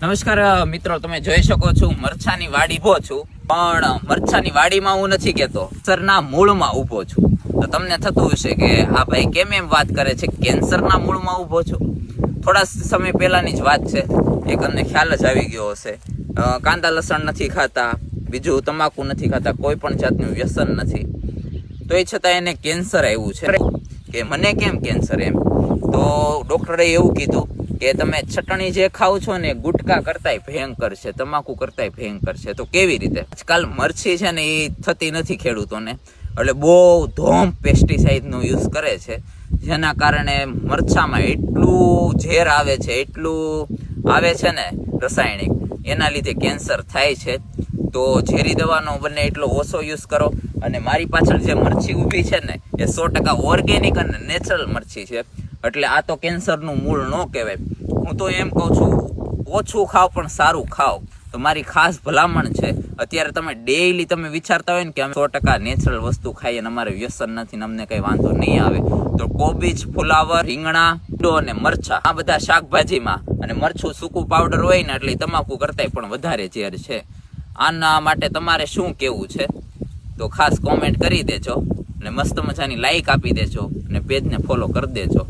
નમસ્કાર મિત્રો, તમે જોઈ શકો છો મરચાની વાડી ઉભો છું, પણ મરચાની વાડીમાં હું નથી કેતો, કેન્સરના મૂળમાં ઉભો છું. તો તમને થતું હશે કે આ ભાઈ કેમ એમ વાત કરે છે, કેન્સરના મૂળમાં ઉભો છું. થોડા સમય પહેલાની જ વાત છે, એક અમને ખ્યાલ જ આવી ગયો હશે. કાંદા લસણ નથી ખાતા, બીજું તમાકુ નથી ખાતા, કોઈ પણ જાતનું વ્યસન નથી, તો એ છતાં એને કેન્સર આવ્યું છે. કે મને કેમ કેન્સર એમ? તો ડોક્ટરે એવું કીધું કે તમે ચટણી જે ખાવ છો ને ગુટકા કરતાય ભયંકર છે, તમાકુ કરતાય ભયંકર છે. તો કેવી રીતે? આજકાલ મરચી છે ને એ થતી નથી ખેડૂતોને, એટલે બહુ ધોમ પેસ્ટિસાઇડનો યુઝ કરે છે, જેના કારણે મરચામાં એટલું ઝેર આવે છે, એટલું આવે છે ને રાસાયણિક, એના લીધે કેન્સર થાય છે. તો ઝેરી દવાનો બને એટલો ઓછો યુઝ કરો. અને મારી પાછળ જે મરચી ઊભી છે ને એ 100% ઓર્ગેનિક અને નેચરલ મરચી છે, એટલે આ તો કેન્સરનું મૂળ ન કહેવાય. હું તો એમ કહું છું, ઓછું ખાવ પણ સારું ખાવ. તો મારી ખાસ ભલામણ છે, અત્યારે તમે ડેઈલી તમે વિચારતા હોય ને કે અમે 100% નેચરલ વસ્તુ ખાઈએ અને અમારે વ્યસન નથી ને અમને કંઈ વાંધો નહીં આવે, તો કોબીજ, ફુલાવર, રીંગણા, અને મરચા, આ બધા શાકભાજીમાં, અને મરચું સૂકું પાવડર હોય ને એટલે તમાકુ કરતાંય પણ વધારે ઝેર છે. આના માટે તમારે શું કહેવું છે? તો ખાસ કોમેન્ટ કરી દેજો, અને મસ્ત મજાની લાઈક આપી દેજો, અને પેજને ફોલો કરી દેજો.